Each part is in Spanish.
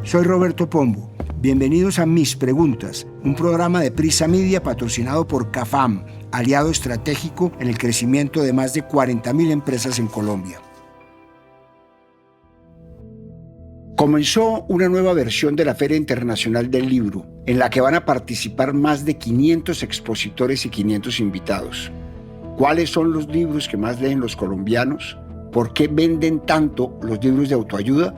Soy Roberto Pombo. Bienvenidos a Mis Preguntas, un programa de Prisa Media patrocinado por CAFAM, aliado estratégico en el crecimiento de más de 40.000 empresas en Colombia. Comenzó una nueva versión de la Feria Internacional del Libro, en la que van a participar más de 500 expositores y 500 invitados. ¿Cuáles son los libros que más leen los colombianos? ¿Por qué venden tanto los libros de autoayuda?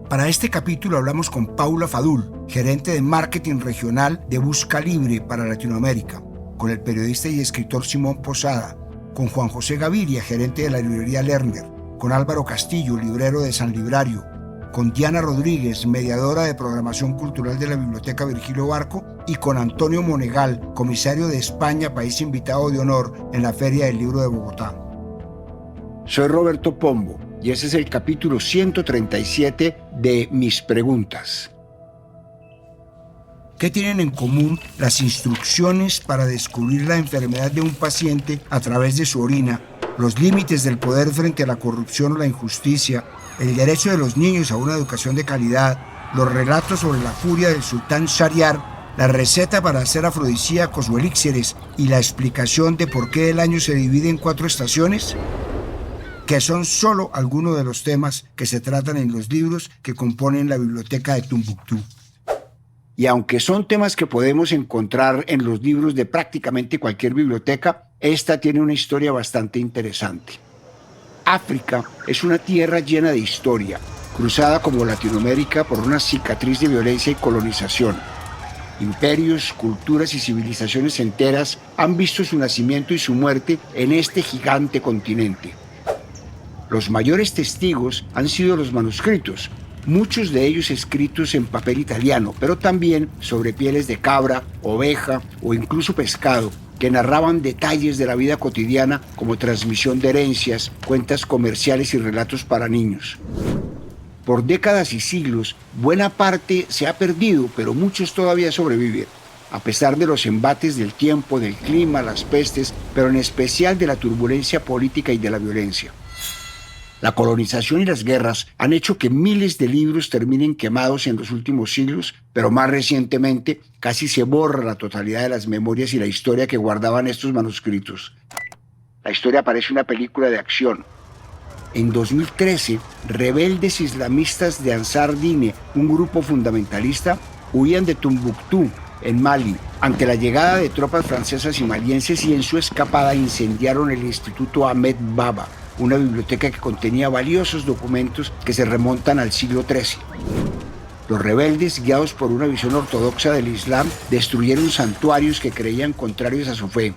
Para este capítulo hablamos con Paula Fadul, gerente de marketing regional de Busca Libre para Latinoamérica, con el periodista y escritor Simón Posada, con Juan José Gaviria, gerente de la librería Lerner, con Álvaro Castillo, librero de San Librario, con Diana Rodríguez, mediadora de programación cultural de la Biblioteca Virgilio Barco, y con Antonio Monegal, comisario de España, país invitado de honor en la Feria del Libro de Bogotá. Soy Roberto Pombo y ese es el capítulo 137 de Mis Preguntas. ¿Qué tienen en común las instrucciones para descubrir la enfermedad de un paciente a través de su orina, los límites del poder frente a la corrupción o la injusticia, el derecho de los niños a una educación de calidad, los relatos sobre la furia del sultán Shahriar, la receta para hacer afrodisíacos o elixires y la explicación de por qué el año se divide en 4 estaciones? Que son solo algunos de los temas que se tratan en los libros que componen la biblioteca de Tombuctú. Y aunque son temas que podemos encontrar en los libros de prácticamente cualquier biblioteca, esta tiene una historia bastante interesante. África es una tierra llena de historia, cruzada como Latinoamérica por una cicatriz de violencia y colonización. Imperios, culturas y civilizaciones enteras han visto su nacimiento y su muerte en este gigante continente. Los mayores testigos han sido los manuscritos, muchos de ellos escritos en papel italiano, pero también sobre pieles de cabra, oveja o incluso pescado, que narraban detalles de la vida cotidiana como transmisión de herencias, cuentas comerciales y relatos para niños. Por décadas y siglos, buena parte se ha perdido, pero muchos todavía sobreviven, a pesar de los embates del tiempo, del clima, las pestes, pero en especial de la turbulencia política y de la violencia. La colonización y las guerras han hecho que miles de libros terminen quemados en los últimos siglos, pero más recientemente casi se borra la totalidad de las memorias y la historia que guardaban estos manuscritos. La historia parece una película de acción. En 2013, rebeldes islamistas de Ansar Dine, un grupo fundamentalista, huían de Tombuctú, en Mali, ante la llegada de tropas francesas y malienses, y en su escapada incendiaron el Instituto Ahmed Baba, una biblioteca que contenía valiosos documentos que se remontan al siglo XIII. Los rebeldes, guiados por una visión ortodoxa del Islam, destruyeron santuarios que creían contrarios a su fe.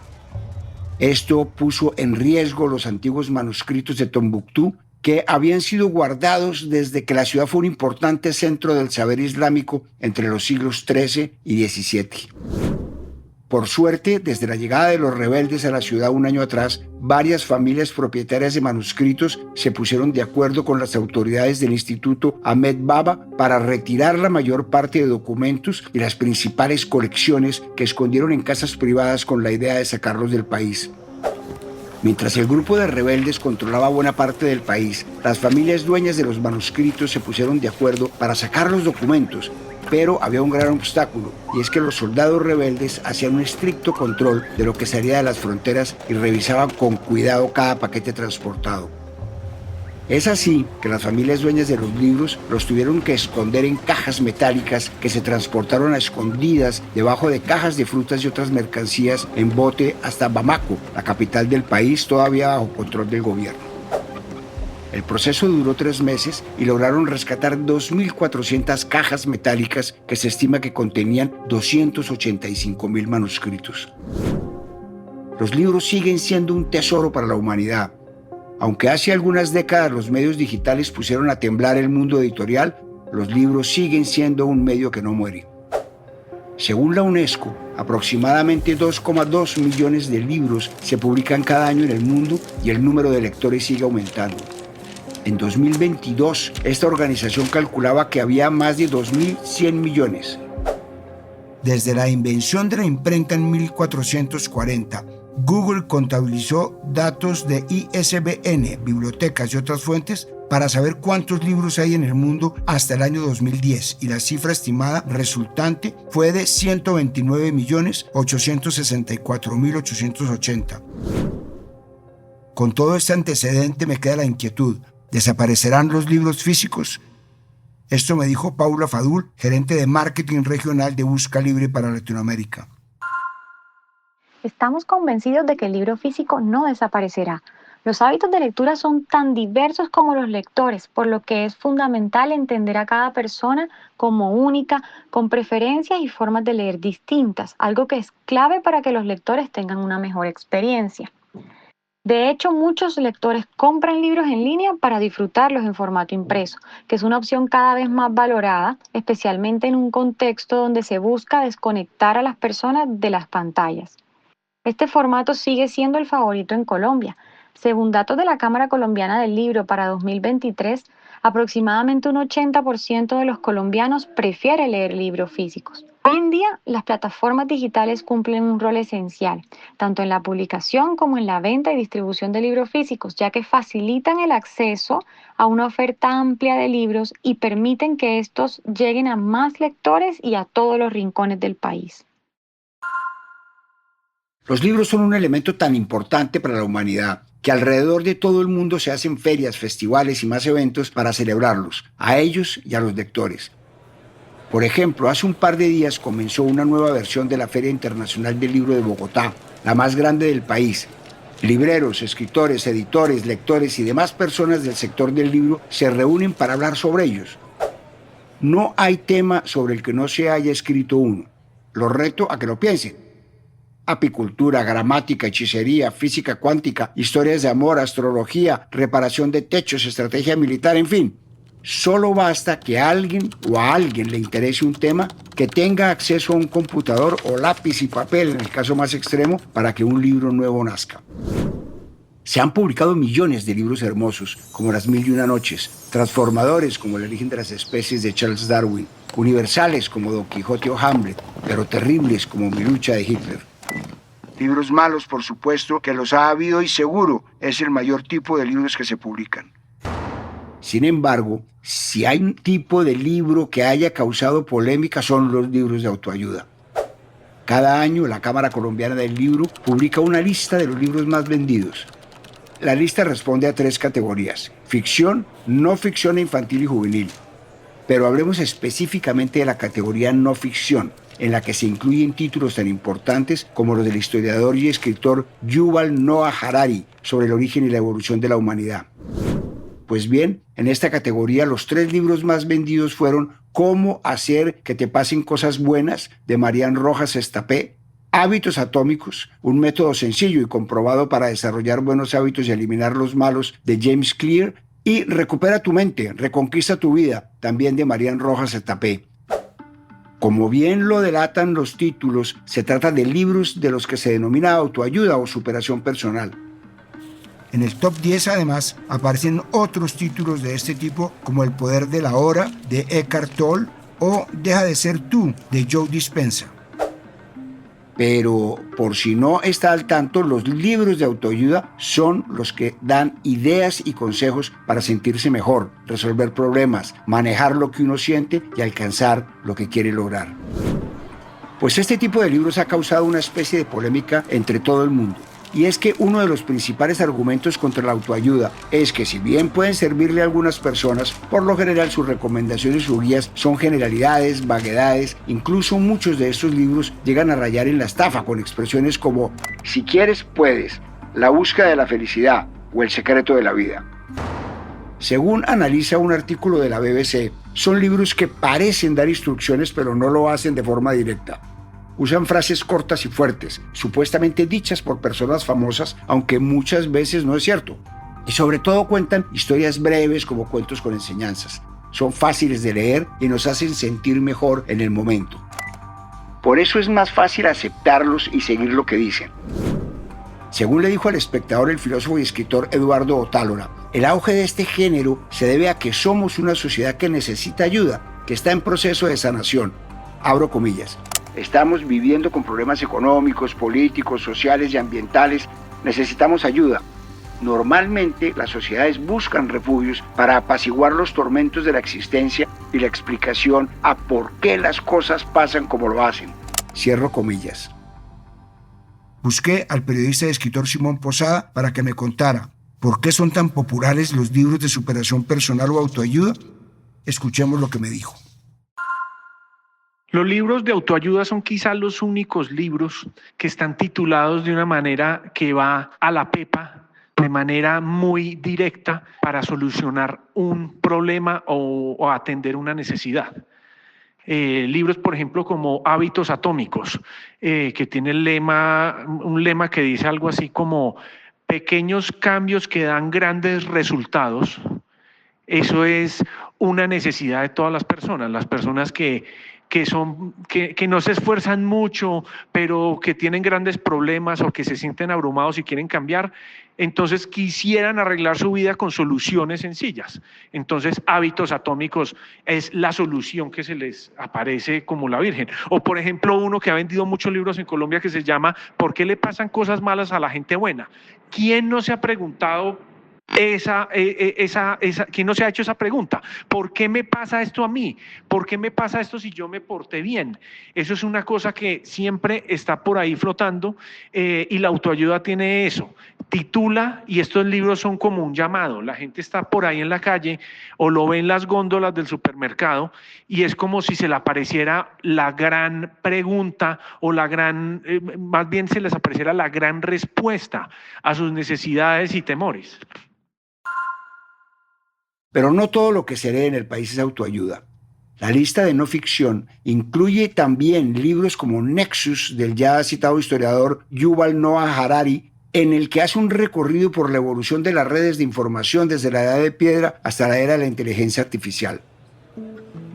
Esto puso en riesgo los antiguos manuscritos de Tombuctú, que habían sido guardados desde que la ciudad fue un importante centro del saber islámico entre los siglos XIII y XVII. Por suerte, desde la llegada de los rebeldes a la ciudad un año atrás, varias familias propietarias de manuscritos se pusieron de acuerdo con las autoridades del Instituto Ahmed Baba para retirar la mayor parte de documentos y las principales colecciones que escondieron en casas privadas con la idea de sacarlos del país. Mientras el grupo de rebeldes controlaba buena parte del país, las familias dueñas de los manuscritos se pusieron de acuerdo para sacar los documentos. Pero había un gran obstáculo, y es que los soldados rebeldes hacían un estricto control de lo que salía de las fronteras y revisaban con cuidado cada paquete transportado. Es así que las familias dueñas de los libros los tuvieron que esconder en cajas metálicas que se transportaron a escondidas debajo de cajas de frutas y otras mercancías en bote hasta Bamako, la capital del país, todavía bajo control del gobierno. El proceso duró 3 meses y lograron rescatar 2.400 cajas metálicas que se estima que contenían 285.000 manuscritos. Los libros siguen siendo un tesoro para la humanidad. Aunque hace algunas décadas los medios digitales pusieron a temblar el mundo editorial, los libros siguen siendo un medio que no muere. Según la UNESCO, aproximadamente 2,2 millones de libros se publican cada año en el mundo y el número de lectores sigue aumentando. En 2022, esta organización calculaba que había más de 2.100 millones. Desde la invención de la imprenta en 1440, Google contabilizó datos de ISBN, bibliotecas y otras fuentes para saber cuántos libros hay en el mundo hasta el año 2010 y la cifra estimada resultante fue de 129.864.880. Con todo este antecedente me queda la inquietud: ¿desaparecerán los libros físicos? Esto me dijo Paula Fadul, gerente de marketing regional de Busca Libre para Latinoamérica. Estamos convencidos de que el libro físico no desaparecerá. Los hábitos de lectura son tan diversos como los lectores, por lo que es fundamental entender a cada persona como única, con preferencias y formas de leer distintas, algo que es clave para que los lectores tengan una mejor experiencia. De hecho, muchos lectores compran libros en línea para disfrutarlos en formato impreso, que es una opción cada vez más valorada, especialmente en un contexto donde se busca desconectar a las personas de las pantallas. Este formato sigue siendo el favorito en Colombia. Según datos de la Cámara Colombiana del Libro para 2023, aproximadamente un 80% de los colombianos prefiere leer libros físicos. Hoy en día, las plataformas digitales cumplen un rol esencial, tanto en la publicación como en la venta y distribución de libros físicos, ya que facilitan el acceso a una oferta amplia de libros y permiten que estos lleguen a más lectores y a todos los rincones del país. Los libros son un elemento tan importante para la humanidad que alrededor de todo el mundo se hacen ferias, festivales y más eventos para celebrarlos, a ellos y a los lectores. Por ejemplo, hace un par de días comenzó una nueva versión de la Feria Internacional del Libro de Bogotá, la más grande del país. Libreros, escritores, editores, lectores y demás personas del sector del libro se reúnen para hablar sobre ellos. No hay tema sobre el que no se haya escrito uno. Los reto a que lo piensen. Apicultura, gramática, hechicería, física cuántica, historias de amor, astrología, reparación de techos, estrategia militar, en fin. Solo basta que a alguien le interese un tema, que tenga acceso a un computador o lápiz y papel, en el caso más extremo, para que un libro nuevo nazca. Se han publicado millones de libros hermosos, como Las Mil y Una Noches, transformadores, como El origen de las especies de Charles Darwin, universales, como Don Quijote o Hamlet, pero terribles, como Mi lucha de Hitler. Libros malos, por supuesto, que los ha habido y seguro es el mayor tipo de libros que se publican. Sin embargo, si hay un tipo de libro que haya causado polémica, son los libros de autoayuda. Cada año la Cámara Colombiana del Libro publica una lista de los libros más vendidos. La lista responde a 3 categorías: ficción, no ficción infantil y juvenil. Pero hablemos específicamente de la categoría no ficción, en la que se incluyen títulos tan importantes como los del historiador y escritor Yuval Noah Harari sobre el origen y la evolución de la humanidad. Pues bien, en esta categoría los 3 libros más vendidos fueron Cómo hacer que te pasen cosas buenas, de Marian Rojas Estapé; Hábitos atómicos, un método sencillo y comprobado para desarrollar buenos hábitos y eliminar los malos, de James Clear; y Recupera tu mente, reconquista tu vida, también de Marian Rojas Estapé. Como bien lo delatan los títulos, se trata de libros de los que se denomina autoayuda o superación personal. En el top 10 además aparecen otros títulos de este tipo, como El poder de la hora, de Eckhart Tolle, o Deja de ser tú, de Joe Dispenza. Pero por si no está al tanto, los libros de autoayuda son los que dan ideas y consejos para sentirse mejor, resolver problemas, manejar lo que uno siente y alcanzar lo que quiere lograr. Pues este tipo de libros ha causado una especie de polémica entre todo el mundo. Y es que uno de los principales argumentos contra la autoayuda es que, si bien pueden servirle a algunas personas, por lo general sus recomendaciones o guías son generalidades, vaguedades. Incluso muchos de estos libros llegan a rayar en la estafa con expresiones como "si quieres, puedes", "la búsqueda de la felicidad" o "el secreto de la vida". Según analiza un artículo de la BBC, son libros que parecen dar instrucciones pero no lo hacen de forma directa. Usan frases cortas y fuertes, supuestamente dichas por personas famosas, aunque muchas veces no es cierto. Y sobre todo cuentan historias breves como cuentos con enseñanzas. Son fáciles de leer y nos hacen sentir mejor en el momento. Por eso es más fácil aceptarlos y seguir lo que dicen. Según le dijo al Espectador el filósofo y escritor Eduardo Otálora, el auge de este género se debe a que somos una sociedad que necesita ayuda, que está en proceso de sanación. Abro comillas. Estamos viviendo con problemas económicos, políticos, sociales y ambientales. Necesitamos ayuda. Normalmente las sociedades buscan refugios para apaciguar los tormentos de la existencia y la explicación a por qué las cosas pasan como lo hacen. Cierro comillas. Busqué al periodista y escritor Simón Posada para que me contara por qué son tan populares los libros de superación personal o autoayuda. Escuchemos lo que me dijo. Los libros de autoayuda son quizá los únicos libros que están titulados de una manera que va a la pepa, de manera muy directa para solucionar un problema o atender una necesidad. Libros, por ejemplo, como Hábitos Atómicos, que tiene un lema que dice algo así como pequeños cambios que dan grandes resultados. Eso es una necesidad de todas las personas que no se esfuerzan mucho, pero que tienen grandes problemas o que se sienten abrumados y quieren cambiar, entonces quisieran arreglar su vida con soluciones sencillas. Entonces, Hábitos Atómicos es la solución que se les aparece como la Virgen. O, por ejemplo, uno que ha vendido muchos libros en Colombia que se llama ¿Por qué le pasan cosas malas a la gente buena? ¿Quién no se ha preguntado ¿quién no se ha hecho esa pregunta? ¿Por qué me pasa esto a mí? ¿Por qué me pasa esto si yo me porté bien? Eso es una cosa que siempre está por ahí flotando y la autoayuda tiene eso. Titula, y estos libros son como un llamado. La gente está por ahí en la calle o lo ve en las góndolas del supermercado y es como si se le apareciera la gran pregunta o más bien se les apareciera la gran respuesta a sus necesidades y temores. Pero no todo lo que se lee en el país es autoayuda. La lista de no ficción incluye también libros como Nexus del ya citado historiador Yuval Noah Harari, en el que hace un recorrido por la evolución de las redes de información desde la edad de piedra hasta la era de la inteligencia artificial.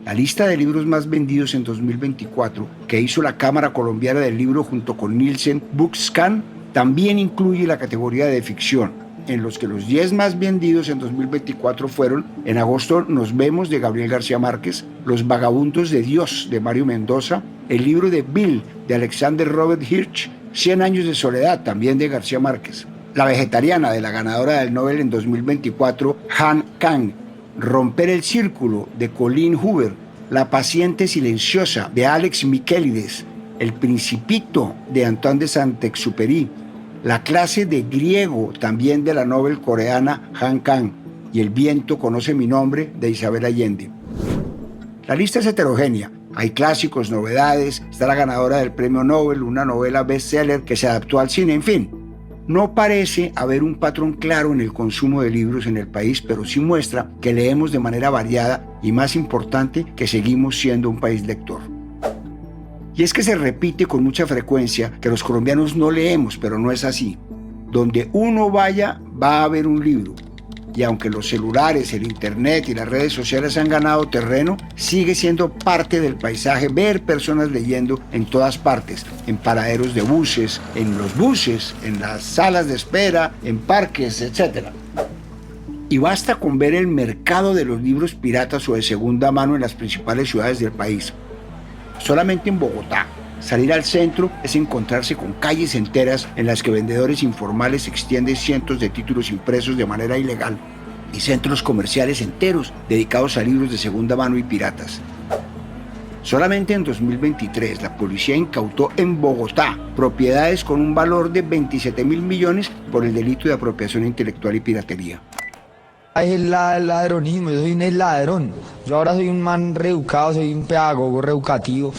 La lista de libros más vendidos en 2024 que hizo la Cámara Colombiana del Libro junto con Nielsen Bookscan también incluye la categoría de ficción, en los que los 10 más vendidos en 2024 fueron: En agosto nos vemos, de Gabriel García Márquez; Los vagabundos de Dios, de Mario Mendoza; el libro de Bill, de Alexander Robert Hirsch; 100 años de soledad, también de García Márquez; La vegetariana, de la ganadora del Nobel en 2024, Han Kang; Romper el círculo, de Colleen Hoover; La paciente silenciosa, de Alex Miquelides; El principito, de Antoine de Saint-Exupéry; La clase de griego, también de la Nobel coreana Han Kang; y El viento conoce mi nombre, de Isabel Allende. La lista es heterogénea. Hay clásicos, novedades, está la ganadora del premio Nobel, una novela bestseller que se adaptó al cine, en fin. No parece haber un patrón claro en el consumo de libros en el país, pero sí muestra que leemos de manera variada y, más importante, que seguimos siendo un país lector. Y es que se repite con mucha frecuencia que los colombianos no leemos, pero no es así. Donde uno vaya, va a haber un libro. Y aunque los celulares, el internet y las redes sociales han ganado terreno, sigue siendo parte del paisaje ver personas leyendo en todas partes, en paraderos de buses, en los buses, en las salas de espera, en parques, etc. Y basta con ver el mercado de los libros piratas o de segunda mano en las principales ciudades del país. Solamente en Bogotá, salir al centro es encontrarse con calles enteras en las que vendedores informales extienden cientos de títulos impresos de manera ilegal y centros comerciales enteros dedicados a libros de segunda mano y piratas. Solamente en 2023 la policía incautó en Bogotá propiedades con un valor de 27.000 millones por el delito de apropiación intelectual y piratería. Es el ladronismo, yo soy un ladrón. Yo ahora soy un man reeducado, soy un pedagogo reeducativo,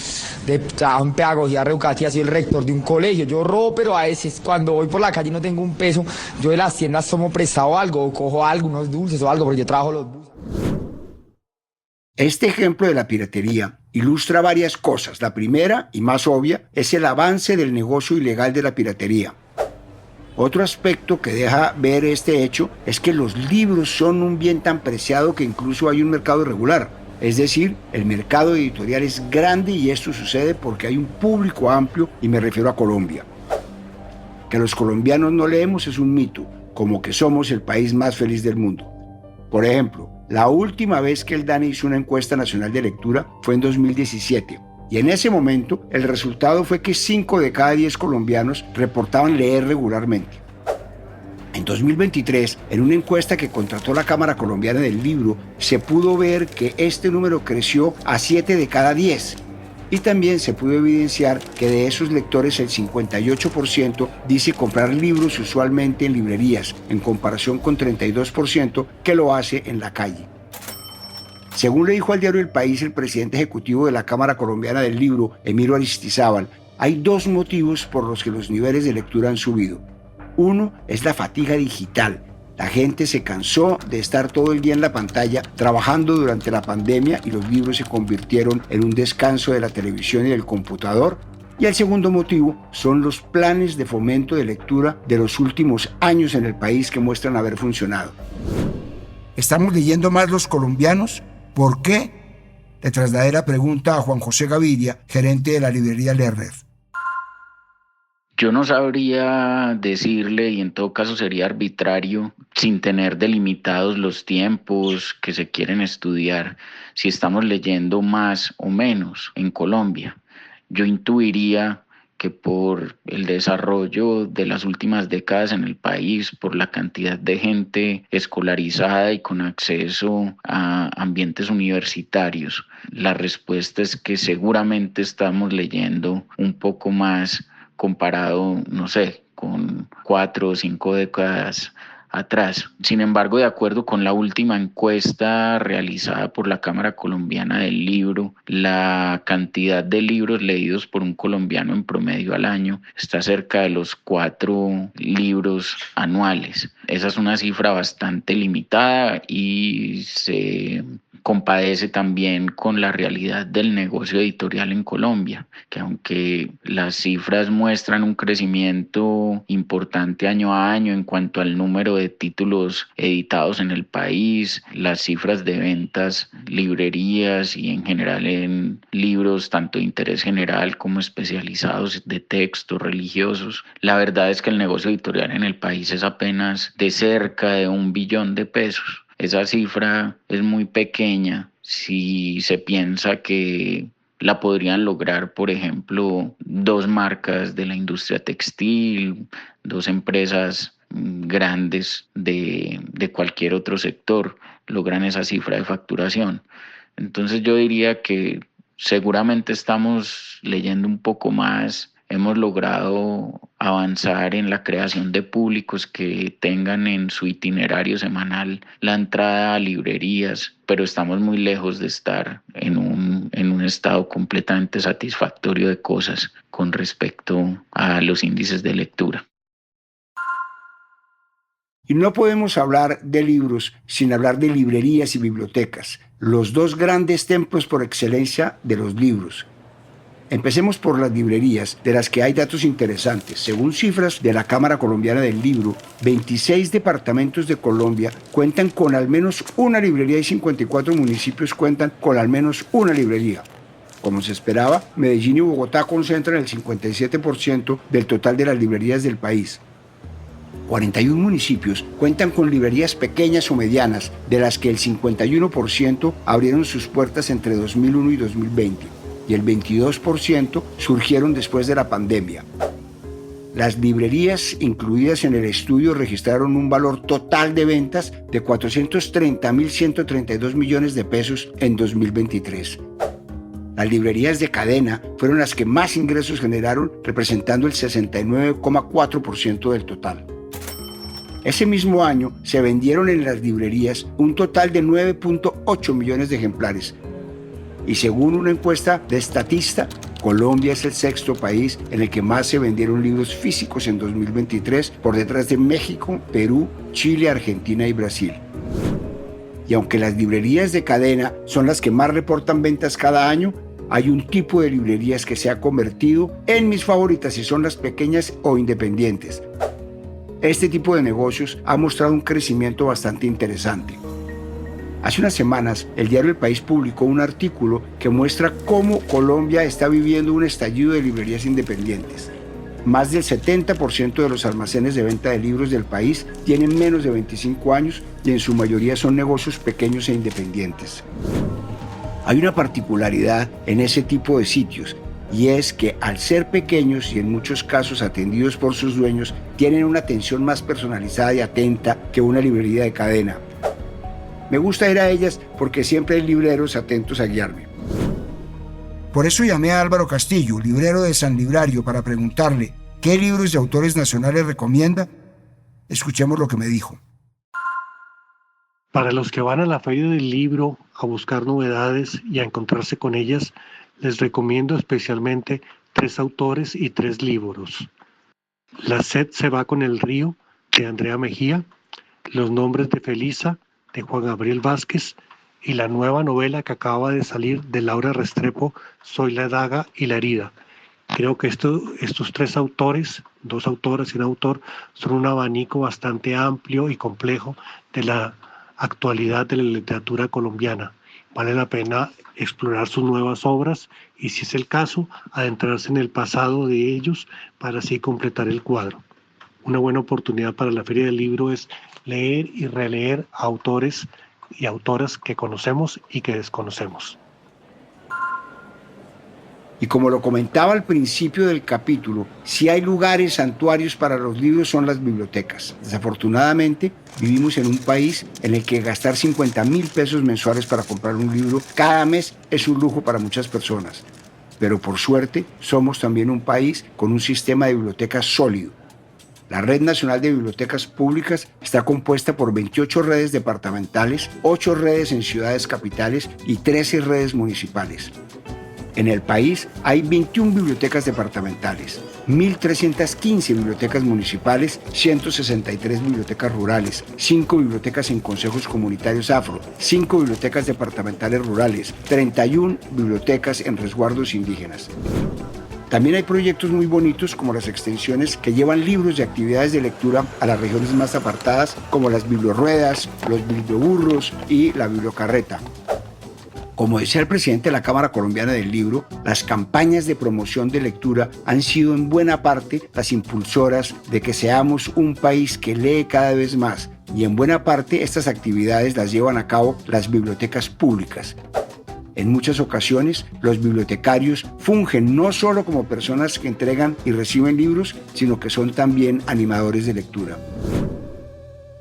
trabajo en pedagogía reeducativa, soy el rector de un colegio. Yo robo, pero a veces cuando voy por la calle y no tengo un peso, yo de las tiendas tomo prestado algo, o cojo algo, unos dulces o algo, porque yo trabajo los buses. Este ejemplo de la piratería ilustra varias cosas. La primera, y más obvia, es el avance del negocio ilegal de la piratería. Otro aspecto que deja ver este hecho es que los libros son un bien tan preciado que incluso hay un mercado irregular. Es decir, el mercado editorial es grande y esto sucede porque hay un público amplio, y me refiero a Colombia. Que los colombianos no leemos es un mito, como que somos el país más feliz del mundo. Por ejemplo, la última vez que el DANE hizo una encuesta nacional de lectura fue en 2017. Y en ese momento, el resultado fue que 5 de cada 10 colombianos reportaban leer regularmente. En 2023, en una encuesta que contrató la Cámara Colombiana del Libro, se pudo ver que este número creció a 7 de cada 10. Y también se pudo evidenciar que de esos lectores el 58% dice comprar libros usualmente en librerías, en comparación con 32% que lo hace en la calle. Según le dijo al diario El País el presidente ejecutivo de la Cámara Colombiana del Libro, Emiro Aristizábal, hay dos motivos por los que los niveles de lectura han subido. Uno es la fatiga digital. La gente se cansó de estar todo el día en la pantalla trabajando durante la pandemia y los libros se convirtieron en un descanso de la televisión y del computador. Y el segundo motivo son los planes de fomento de lectura de los últimos años en el país que muestran haber funcionado. ¿Estamos leyendo más los colombianos? ¿Por qué? Le trasladé la pregunta a Juan José Gaviria, gerente de la librería Lerred. Yo no sabría decirle, y en todo caso sería arbitrario, sin tener delimitados los tiempos que se quieren estudiar, si estamos leyendo más o menos en Colombia. Yo intuiría que por el desarrollo de las últimas décadas en el país, por la cantidad de gente escolarizada y con acceso a ambientes universitarios, la respuesta es que seguramente estamos leyendo un poco más comparado, no sé, con 4 o 5 décadas atrás. Sin embargo, de acuerdo con la última encuesta realizada por la Cámara Colombiana del Libro, la cantidad de libros leídos por un colombiano en promedio al año está cerca de los 4 libros anuales. Esa es una cifra bastante limitada y se compadece también con la realidad del negocio editorial en Colombia, que aunque las cifras muestran un crecimiento importante año a año en cuanto al número de títulos editados en el país, las cifras de ventas, librerías y en general en libros tanto de interés general como especializados de textos religiosos, la verdad es que el negocio editorial en el país es apenas de cerca de 1 billón de pesos. Esa cifra es muy pequeña si se piensa que la podrían lograr, por ejemplo, 2 marcas de la industria textil, 2 empresas grandes de cualquier otro sector, logran esa cifra de facturación. Entonces yo diría que seguramente estamos leyendo un poco más. Hemos logrado avanzar en la creación de públicos que tengan en su itinerario semanal la entrada a librerías, pero estamos muy lejos de estar en un estado completamente satisfactorio de cosas con respecto a los índices de lectura. Y no podemos hablar de libros sin hablar de librerías y bibliotecas, los dos grandes templos por excelencia de los libros. Empecemos por las librerías, de las que hay datos interesantes. Según cifras de la Cámara Colombiana del Libro, 26 departamentos de Colombia cuentan con al menos una librería y 54 municipios cuentan con al menos una librería. Como se esperaba, Medellín y Bogotá concentran el 57% del total de las librerías del país. 41 municipios cuentan con librerías pequeñas o medianas, de las que el 51% abrieron sus puertas entre 2001 y 2020. Y el 22% surgieron después de la pandemia. Las librerías incluidas en el estudio registraron un valor total de ventas de 430.132 millones de pesos en 2023. Las librerías de cadena fueron las que más ingresos generaron, representando el 69,4% del total. Ese mismo año se vendieron en las librerías un total de 9.8 millones de ejemplares. Y según una encuesta de Statista, Colombia es el 6º país en el que más se vendieron libros físicos en 2023, por detrás de México, Perú, Chile, Argentina y Brasil. Y aunque las librerías de cadena son las que más reportan ventas cada año, hay un tipo de librerías que se ha convertido en mis favoritas y son las pequeñas o independientes. Este tipo de negocios ha mostrado un crecimiento bastante interesante. Hace unas semanas, el diario El País publicó un artículo que muestra cómo Colombia está viviendo un estallido de librerías independientes. Más del 70% de los almacenes de venta de libros del país tienen menos de 25 años y en su mayoría son negocios pequeños e independientes. Hay una particularidad en ese tipo de sitios, y es que al ser pequeños y en muchos casos atendidos por sus dueños, tienen una atención más personalizada y atenta que una librería de cadena. Me gusta ir a ellas porque siempre hay libreros atentos a guiarme. Por eso llamé a Álvaro Castillo, librero de San Librario, para preguntarle qué libros de autores nacionales recomienda. Escuchemos lo que me dijo. Para los que van a la feria del libro a buscar novedades y a encontrarse con ellas, les recomiendo especialmente 3 autores y 3 libros. La sed se va con el río, de Andrea Mejía, Los nombres de Felisa, de Juan Gabriel Vázquez, y la nueva novela que acaba de salir de Laura Restrepo, Soy la daga y la herida. Creo que estos 3 autores, 2 autoras y un autor, son un abanico bastante amplio y complejo de la actualidad de la literatura colombiana. Vale la pena explorar sus nuevas obras y, si es el caso, adentrarse en el pasado de ellos para así completar el cuadro. Una buena oportunidad para la Feria del Libro es leer y releer a autores y autoras que conocemos y que desconocemos. Y como lo comentaba al principio del capítulo, si hay lugares, santuarios para los libros son las bibliotecas. Desafortunadamente, vivimos en un país en el que gastar 50.000 pesos mensuales para comprar un libro cada mes es un lujo para muchas personas. Pero por suerte, somos también un país con un sistema de bibliotecas sólido. La Red Nacional de Bibliotecas Públicas está compuesta por 28 redes departamentales, 8 redes en ciudades capitales y 13 redes municipales. En el país hay 21 bibliotecas departamentales, 1.315 bibliotecas municipales, 163 bibliotecas rurales, 5 bibliotecas en consejos comunitarios afro, 5 bibliotecas departamentales rurales, 31 bibliotecas en resguardos indígenas. También hay proyectos muy bonitos como las extensiones que llevan libros y actividades de lectura a las regiones más apartadas, como las bibliorruedas, los biblioburros y la bibliocarreta. Como decía el presidente de la Cámara Colombiana del Libro, las campañas de promoción de lectura han sido en buena parte las impulsoras de que seamos un país que lee cada vez más, y en buena parte estas actividades las llevan a cabo las bibliotecas públicas. En muchas ocasiones, los bibliotecarios fungen no solo como personas que entregan y reciben libros, sino que son también animadores de lectura.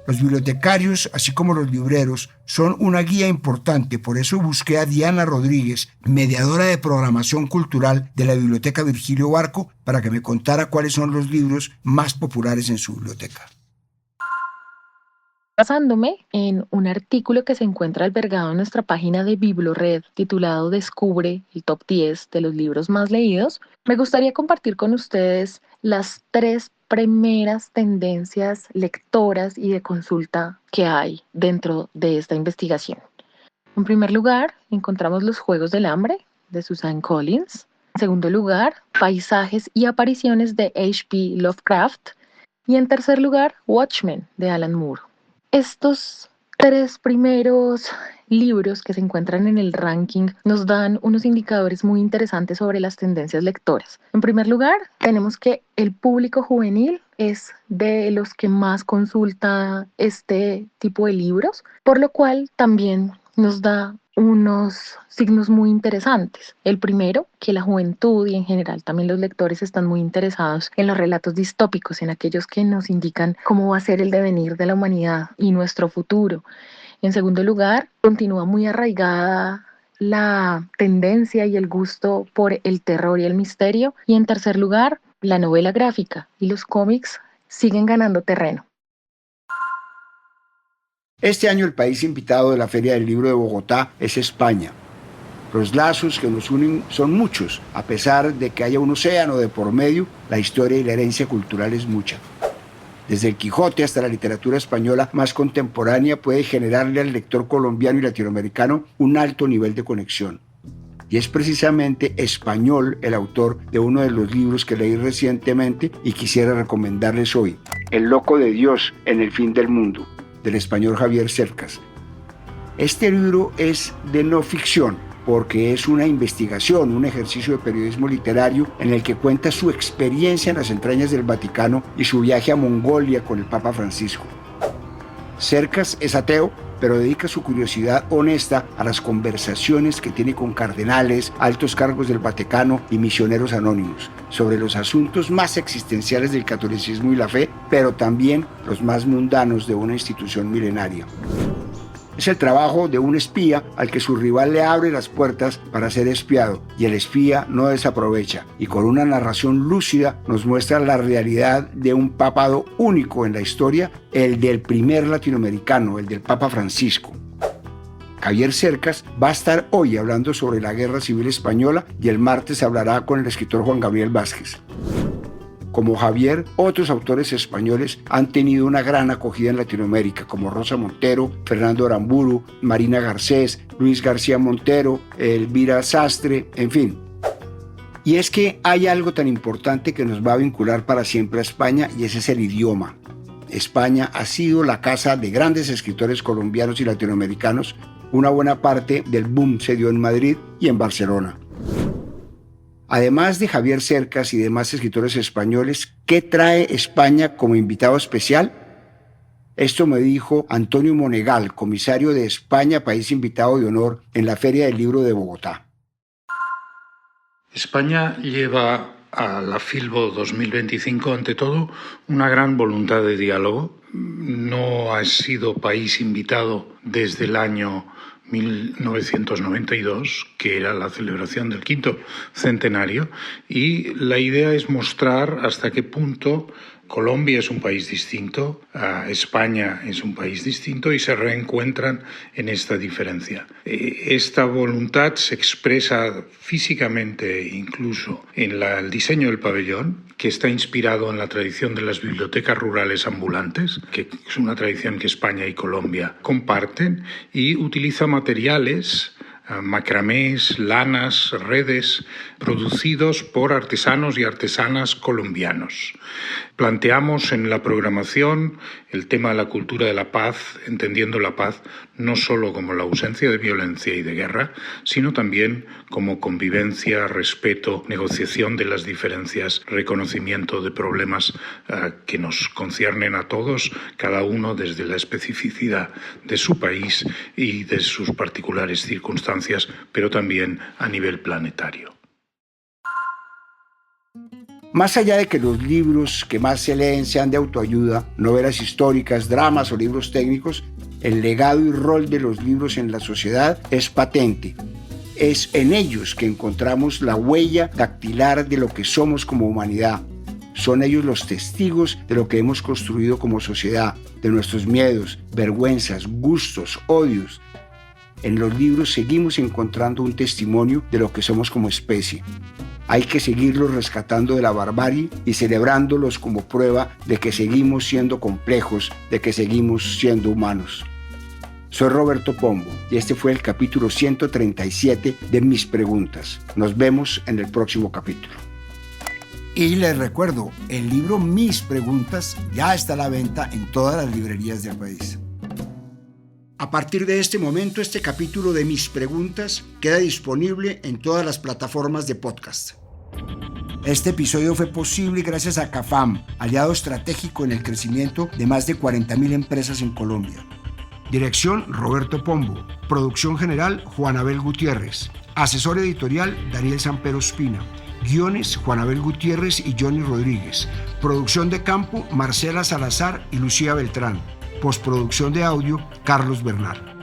Los bibliotecarios, así como los libreros, son una guía importante, por eso busqué a Diana Rodríguez, mediadora de programación cultural de la Biblioteca Virgilio Barco, para que me contara cuáles son los libros más populares en su biblioteca. Basándome en un artículo que se encuentra albergado en nuestra página de Biblored titulado Descubre el Top 10 de los libros más leídos, me gustaría compartir con ustedes las 3 primeras tendencias lectoras y de consulta que hay dentro de esta investigación. En primer lugar, encontramos Los Juegos del Hambre, de Suzanne Collins. En segundo lugar, Paisajes y apariciones de H.P. Lovecraft. Y en tercer lugar, Watchmen, de Alan Moore. Estos 3 primeros libros que se encuentran en el ranking nos dan unos indicadores muy interesantes sobre las tendencias lectoras. En primer lugar, tenemos que el público juvenil es de los que más consulta este tipo de libros, por lo cual también nos da unos signos muy interesantes. El primero, que la juventud y en general también los lectores están muy interesados en los relatos distópicos, en aquellos que nos indican cómo va a ser el devenir de la humanidad y nuestro futuro. En segundo lugar, continúa muy arraigada la tendencia y el gusto por el terror y el misterio. Y en tercer lugar, la novela gráfica y los cómics siguen ganando terreno. Este año el país invitado de la Feria del Libro de Bogotá es España. Los lazos que nos unen son muchos, a pesar de que haya un océano de por medio, la historia y la herencia cultural es mucha. Desde el Quijote hasta la literatura española más contemporánea puede generarle al lector colombiano y latinoamericano un alto nivel de conexión. Y es precisamente español el autor de uno de los libros que leí recientemente y quisiera recomendarles hoy: El loco de Dios en el fin del mundo, del español Javier Cercas. Este libro es de no ficción, porque es una investigación, un ejercicio de periodismo literario en el que cuenta su experiencia en las entrañas del Vaticano y su viaje a Mongolia con el Papa Francisco. Cercas es ateo, pero dedica su curiosidad honesta a las conversaciones que tiene con cardenales, altos cargos del Vaticano y misioneros anónimos sobre los asuntos más existenciales del catolicismo y la fe, pero también los más mundanos de una institución milenaria. Es el trabajo de un espía al que su rival le abre las puertas para ser espiado, y el espía no desaprovecha, y con una narración lúcida nos muestra la realidad de un papado único en la historia, el del primer latinoamericano, el del Papa Francisco. Javier Cercas va a estar hoy hablando sobre la Guerra Civil Española y el martes hablará con el escritor Juan Gabriel Vázquez. Como Javier, otros autores españoles han tenido una gran acogida en Latinoamérica, como Rosa Montero, Fernando Aramburu, Marina Garcés, Luis García Montero, Elvira Sastre, en fin. Y es que hay algo tan importante que nos va a vincular para siempre a España, y ese es el idioma. España ha sido la casa de grandes escritores colombianos y latinoamericanos. Una buena parte del boom se dio en Madrid y en Barcelona. Además de Javier Cercas y demás escritores españoles, ¿qué trae España como invitado especial? Esto me dijo Antonio Monegal, comisario de España, país invitado de honor en la Feria del Libro de Bogotá. España lleva a la Filbo 2025, ante todo, una gran voluntad de diálogo. No ha sido país invitado desde el año 1992, que era la celebración del 5º centenario, y la idea es mostrar hasta qué punto Colombia es un país distinto, España es un país distinto y se reencuentran en esta diferencia. Esta voluntad se expresa físicamente incluso en el diseño del pabellón, que está inspirado en la tradición de las bibliotecas rurales ambulantes, que es una tradición que España y Colombia comparten, y utiliza materiales, macramés, lanas, redes, producidos por artesanos y artesanas colombianos. Planteamos en la programación el tema de la cultura de la paz, entendiendo la paz no solo como la ausencia de violencia y de guerra, sino también como convivencia, respeto, negociación de las diferencias, reconocimiento de problemas que nos conciernen a todos, cada uno desde la especificidad de su país y de sus particulares circunstancias, pero también a nivel planetario. Más allá de que los libros que más se leen sean de autoayuda, novelas históricas, dramas o libros técnicos, el legado y rol de los libros en la sociedad es patente. Es en ellos que encontramos la huella dactilar de lo que somos como humanidad. Son ellos los testigos de lo que hemos construido como sociedad, de nuestros miedos, vergüenzas, gustos, odios. En los libros seguimos encontrando un testimonio de lo que somos como especie. Hay que seguirlos rescatando de la barbarie y celebrándolos como prueba de que seguimos siendo complejos, de que seguimos siendo humanos. Soy Roberto Pombo y este fue el capítulo 137 de Mis Preguntas. Nos vemos en el próximo capítulo. Y les recuerdo, el libro Mis Preguntas ya está a la venta en todas las librerías del país. A partir de este momento, este capítulo de Mis Preguntas queda disponible en todas las plataformas de podcast. Este episodio fue posible gracias a CAFAM, aliado estratégico en el crecimiento de más de 40.000 empresas en Colombia. Dirección: Roberto Pombo. Producción general: Juan Abel Gutiérrez. Asesor editorial: Daniel Sampero Espina. Guiones: Juan Abel Gutiérrez y Johnny Rodríguez. Producción de campo: Marcela Salazar y Lucía Beltrán. Postproducción de audio: Carlos Bernal.